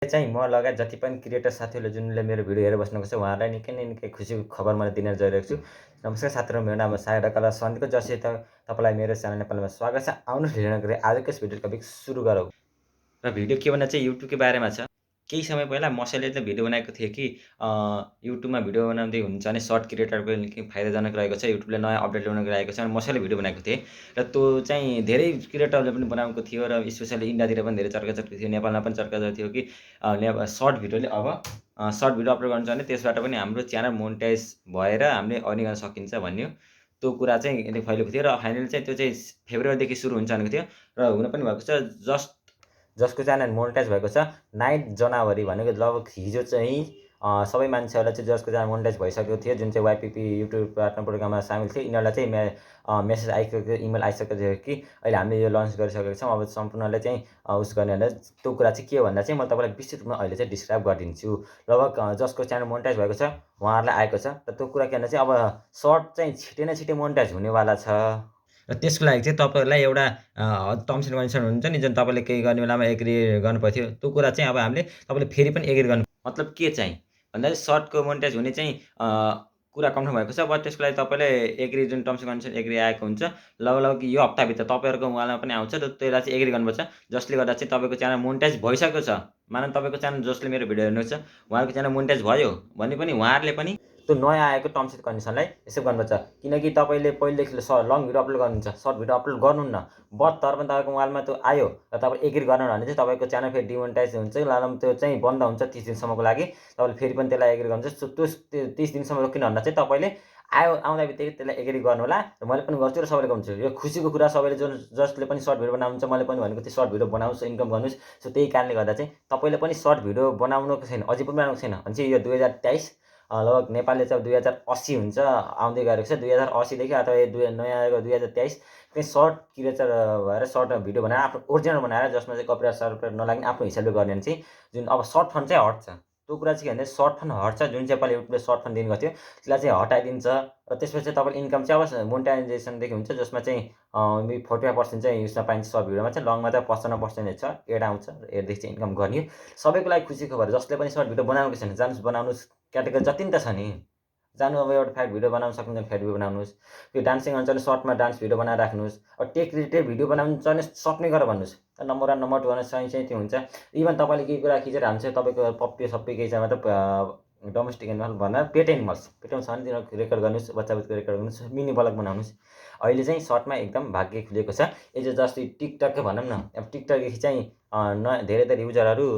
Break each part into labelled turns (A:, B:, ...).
A: चाहिँ म लगायत जति पनि क्रिएटर साथीहरूले जुनले मेरो भिडियो हेरेर बस्नुभएको छ उहाँहरूलाई निकै खुसीको खबर मैले दिन गइरहेको छु। नमस्कार साथीहरू, मेरो नाम हो सागर ढकाल। सधैँको जसरी तपाईँलाई मेरो च्यानल नेपालमा स्वागत छ। आउनुहोस् ढिलो नगरी आजको यस भिडियोको टपिक सुरु गरौँ। र भिडियो के भन्दा चाहिँ युट्युबकै बारेमा छ। केही समय पहिला मसैले चाहिँ भिडियो बनाएको थिएँ कि युट्युबमा भिडियो बनाउँदै हुन्छ भने सर्ट क्रिएटरको निकै फाइदाजनक रहेको छ। युट्युबले नयाँ अपडेट ल्याउन गइरहेको छ। मसैले भिडियो बनाएको थिएँ र त्यो चाहिँ धेरै क्रिएटरले पनि बनाएको थियो र स्पेसली इन्डियातिर पनि धेरै चर्चा थियो, नेपालमा पनि चर्चा थियो कि सर्ट भिडियोले अब सर्ट भिडियो अपलोड गर्नु छ भने त्यसबाट पनि हाम्रो च्यानल मोनेटाइज भएर हामीले अर्निङ गर्न सकिन्छ भन्ने त्यो कुरा चाहिँ यति फैलेको थियो र फाइनली चाहिँ त्यो चाहिँ फेब्रुअरीदेखि सुरु हुन्छ भनेको थियो र हुन पनि भएको छ। जसको च्यानल मोनेटाइज भएको छ 9 जनवरी भनेको लगभग हिजो चाहिँ सबै मान्छेहरूलाई चाहिँ जसको च्यानल मोनेटाइज भइसकेको थियो, जुन चाहिँ YPP युट्युब पार्टनर प्रोग्राममा सामेल थियो, यिनीहरूलाई चाहिँ मेसेज आइसकेको इमेल आइसकेको थियो कि अहिले हामीले यो लन्च गरिसकेको छौँ। अब सम्पूर्णले चाहिँ उस गर्ने भनेर त्यो कुरा चाहिँ के भन्दा चाहिँ म तपाईँलाई विस्तृत रूपमा अहिले चाहिँ डिस्क्राइब गरिदिन्छु। लगभग जसको च्यानल मोनेटाइज भएको छ उहाँहरूलाई आएको छ र त्यो कुरा के भन्दा चाहिँ अब सर्ट चाहिँ छिटै न छिटै मोनेटाइज हुनेवाला छ। र त्यसको लागि चाहिँ तपाईँहरूलाई एउटा टर्म्स एन्ड कन्डिसन हुन्छ नि, जुन तपाईँले केही गर्ने बेलामा एग्री गर्नुपर्थ्यो। त्यो कुरा चाहिँ अब हामीले तपाईँले फेरि पनि एग्री गर्नु मतलब के चाहिँ भन्दा चाहिँ सर्टको मोनेटाइज हुने चाहिँ कुरा कन्फर्म भएको छ। बट त्यसको लागि तपाईँले एग्री जुन टर्म्स एन्ड कन्डिसन एग्री आएको हुन्छ लगभग यो हप्ताभित्र तपाईँहरूको उहाँलाई पनि आउँछ र त्यसलाई चाहिँ एग्री गर्नुपर्छ। जसले गर्दा चाहिँ तपाईँको च्यानल मोनेटाइज भइसकेको छ। मानव तपाईँको च्यानल जसले मेरो भिडियो हेर्नुहुन्छ उहाँको च्यानल मोनेटाइज भयो भने पनि उहाँहरूले पनि त्यो नयाँ आएको टर्म्स एन्ड कन्डिसनलाई एक्सेप्ट गर्नुपर्छ। किनकि तपाईँले पहिलेदेखि लङ भिडियो अपलोड गर्नुहुन्छ, सर्ट भिडियो अपलोड गर्नुहुन्न, बट तर पनि तपाईँको मोबाइलमा त्यो आयो र तपाईँ एग्री गर्नु भने चाहिँ तपाईँको च्यानल फेरि डिमोनेटाइज हुन्छ, त्यो चाहिँ बन्द हुन्छ 30 दिनसम्मको लागि। तपाईँले फेरि पनि त्यसलाई एग्री गर्नुहुन्छ। त्यो 30 दिनसम्म रोकिनु भन्दा चाहिँ तपाईँले आउँदा बित्तिकै त्यसलाई एग्री गर्नु होला र मैले पनि गर्छु र सबैले गर्छु। यो खुसीको कुरा सबैले जसले पनि सर्ट भिडियो बनाउनुहुन्छ, मैले पनि भनेको त्यो सर्ट भिडियो बनाउनुहोस्, इन्कम गर्नुहोस्। सो त्यही कारणले गर्दा चाहिँ तपाईँले पनि सर्ट भिडियो बनाउनुको छैन, अझै पनि बनाउनुको छैन भने चाहिँ यो 2023 लगभग नेपालले चाहिँ 2080 हुन्छ आउँदै गएको छ। 2080देखि अथवा नयाँ आएको 2023 चाहिँ सर्ट क्रिएटर भएर सर्ट भिडियो बनाएर आफ्नो ओरिजिनल बनाएर जसमा चाहिँ कपिराइट नलाग्ने आफ्नो हिसाबले गर्ने भने चाहिँ जुन अब सर्ट फन्ड चाहिँ हट्छ। त्यो कुरा चाहिँ के भन्दा सर्ट फन्ड हट्छ, जुन चाहिँ पहिला युट्युबले सर्ट फन्ड दिएको थियो त्यसलाई चाहिँ हटाइदिन्छ र त्यसपछि चाहिँ तपाईँले इन्कम चाहिँ अब मोनेटाइजेसनदेखि हुन्छ, जसमा चाहिँ 45% चाहिँ युजमा पाइन्छ सर्ट भिडियोमा चाहिँ, लङमा चाहिँ 55% छ एड आउँछ र एडदेखि चाहिँ इन्कम गर्ने। सबैको लागि खुसीको खबर, जसले पनि सर्ट भिडियो बनाउनुको छैन जानुहोस् बनाउनुहोस्। क्याटेगोरी जति नि त छ नि, जानु अब एउटा फ्याक्ट भिडियो बनाउनु सक्नुहुन्छ फ्याक्ट भिडियो बनाउनुहोस्। त्यो डान्सिङ हुन्छ भने सर्टमा डान्स भिडियो बनाएर राख्नुहोस्। अब टेक रिलेटेड भिडियो बनाउनु छ भने सर्ट नै गरेर भन्नुहोस्। नम्बर 1 नम्बर 2 भने चाहिँ त्यो हुन्छ। इभन तपाईँले केही कुरा खिचेर हाल्नु छ, तपाईँको पप्पी सबै केही छ मतलब डोमेस्टिक एनिमल भनेर पेट एनिमल्स छ भने तिनीहरू रेकर्ड गर्नुहोस्, बच्चाको रेकर्ड गर्नुहोस्, मिनी ब्लग बनाउनुहोस्। अहिले चाहिँ सर्टमा एकदम भाग्य खुलेको छ। एज जस्तै टिकटकै भनौँ न, अब टिकटकदेखि चाहिँ धेरै युजरहरू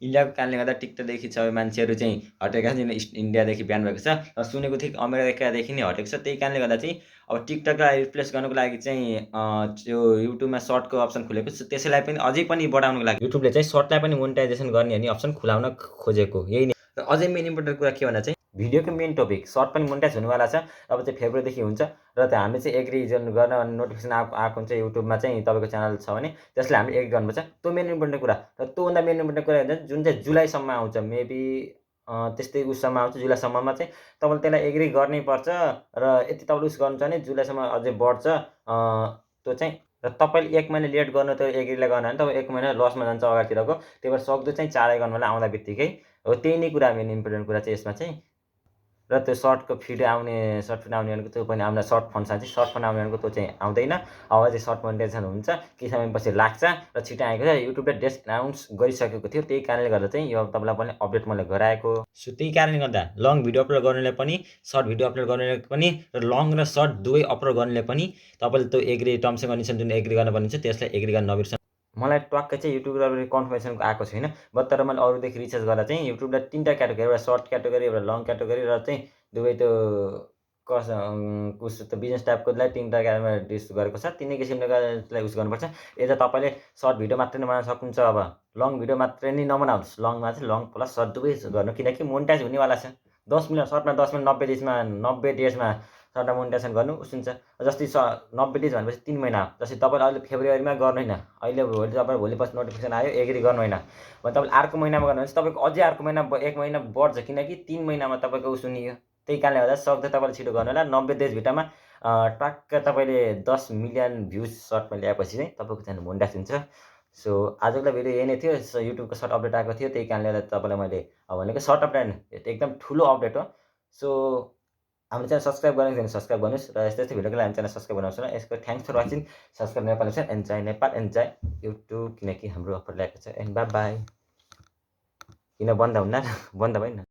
A: इन्डियाको कारणले गर्दा टिकटकदेखि सबै मान्छेहरू चाहिँ हटेका छन्, इन्डियादेखि ब्यान भएको छ र सुनेको थिएँ अमेरिकादेखि नै हटेको छ। त्यही कारणले गर्दा चाहिँ अब टिकटकलाई रिप्लेस गर्नुको लागि चाहिँ त्यो युट्युबमा सर्टको अप्सन खुलेको छ। त्यसैलाई पनि अझै पनि बढाउनुको लागि युट्युबले चाहिँ सर्टलाई पनि मोनेटाइजेसन गर्ने अनि अप्सन खुलाउन खोजेको यही नै। र अझै मेन इम्पोर्टेन्ट कुरा के भन्दा चाहिँ भिडियोको मेन टपिक सर्ट पनि मोनेटाइज हुनेवाला छ। अब चाहिँ फेब्रुअरीदेखि हुन्छ र त्यो हामीले चाहिँ एग्री जुन गर्न नोटिफिकेसन आएको हुन्छ युट्युबमा चाहिँ तपाईँको च्यानल छ भने त्यसलाई हामीले एग्री गर्नुपर्छ। त्यो मेन इम्पोर्टेन्ट कुरा। र त्योभन्दा मेन इम्पोर्टेन्ट कुरा हुन्छ जुन चाहिँ जुलाईसम्म आउँछ, मेबी त्यस्तै उससम्म आउँछ, जुलाईसम्ममा चाहिँ तपाईँले त्यसलाई एग्री गर्नै पर्छ। र यति तपाईँले उस गर्नुहुन्छ भने जुलाईसम्म अझै बढ्छ त्यो चाहिँ। र तपाईँले 1 महिना लेट गर्नु त्यो एग्रीलाई गर्नु भने तपाईँ 1 महिना लसमा जान्छ अगाडितिरको। त्यही भएर सक्दो चाहिँ चाँडै गर्नु होला आउँदा बित्तिकै हो। त्यही नै कुरा मेन इम्पोर्टेन्ट कुरा चाहिँ यसमा चाहिँ। र त्यो सर्ट फिड आउने भनेको त्यो पनि आउने सर्ट फन्ड चाहिँ सर्ट फन्ड आउने भनेको त्यो चाहिँ आउँदैन। अब चाहिँ सर्ट मोनेटाइजेसन हुन्छ, केही समयपछि लाग्छ र छिटो आएको छ। युट्युबले डेट अनाउन्स गरिसकेको थियो, त्यही कारणले गर्दा चाहिँ यो तपाईँलाई पनि अपडेट मैले गराएको। सो त्यही कारणले गर्दा लङ भिडियो अपलोड गर्नेले पनि सर्ट भिडियो अपलोड गर्नेले पनि र लङ र सर्ट दुवै अपलोड गर्नेले पनि तपाईँले त्यो एग्री टर्म्स एन्ड कन्डिसन जुन एग्री गर्नुपर्ने छ त्यसलाई एग्री गर्न नबिर्सनु। मलाई ट्वाक्कै चाहिँ युट्युबले कन्फर्मेसनको आएको छैन, बट तर मैले अरूदेखि रिसर्च गर्दा चाहिँ युट्युबले 3टा क्याटेगोरी, एउटा सर्ट क्याटेगोरी, एउटा लङ क्याटेगोरी र चाहिँ दुवै त्यो त्यो बिजनेस टाइपकोलाई 3टा क्याटेगोरीमा डिस गरेको छ। 3 किसिमले त्यसलाई उस गर्नुपर्छ। यता तपाईँले सर्ट भिडियो मात्रै नै बनाउन सक्नुहुन्छ, अब लङ भिडियो मात्रै नै नबनाउनुहोस्। लङमा चाहिँ लङ प्लस सर्ट दुवै गर्नु, किनकि मोनेटाइज हुनेवाला छ। 10 मिनट सर्टमा 10 मिनट 90 डेजमा सर्टमा मोनेटाइजेसन गर्नु उस हुन्छ। जस्तै 90 डेज भनेपछि 3 महिना। जस्तै तपाईँले अहिले फेब्रुअरीमा गर्नु होइन, अहिले भोलि तपाईँ भोलि पछि नोटिफिकेसन आयो एग्री गर्नु होइन भने तपाईँले अर्को महिनामा गर्नु भने तपाईँको अझै अर्को महिना 1 महिना बढ्छ, किनकि 3 महिनामा तपाईँको उस हुने। त्यही कारणले गर्दा सक्दो तपाईँले छिटो गर्नु होला। 90 डेजभित्रमा ट्वाक्क तपाईँले 10 मिलियन भ्युज सर्टमा ल्याएपछि चाहिँ तपाईँको च्यानल मोनेटाइज हुन्छ। सो आजको लागि भिडियो यही नै थियो। सो युट्युबको सर्ट अपडेट आएको थियो, त्यही कारणले गर्दा तपाईँलाई मैले भनेको सर्ट अपडेट होइन, यो त एकदम ठुलो अपडेट हो। सो हाम्रो च्यानल सब्सक्राइब गरेको छैन सब्सक्राइब गर्नुहोस् र यस्तै यस्तै भिडियोको लागि हामी च्यानल सब्सक्राइब बनाउँछु न। यसको thanks for watching. Subscribe Nepal invention, enjoy Nepal, enjoy YouTube, किनकि हाम्रो अफर ल्याएको छ। And bye bye. किन बन्द हुन्न, बन्द भयो नि।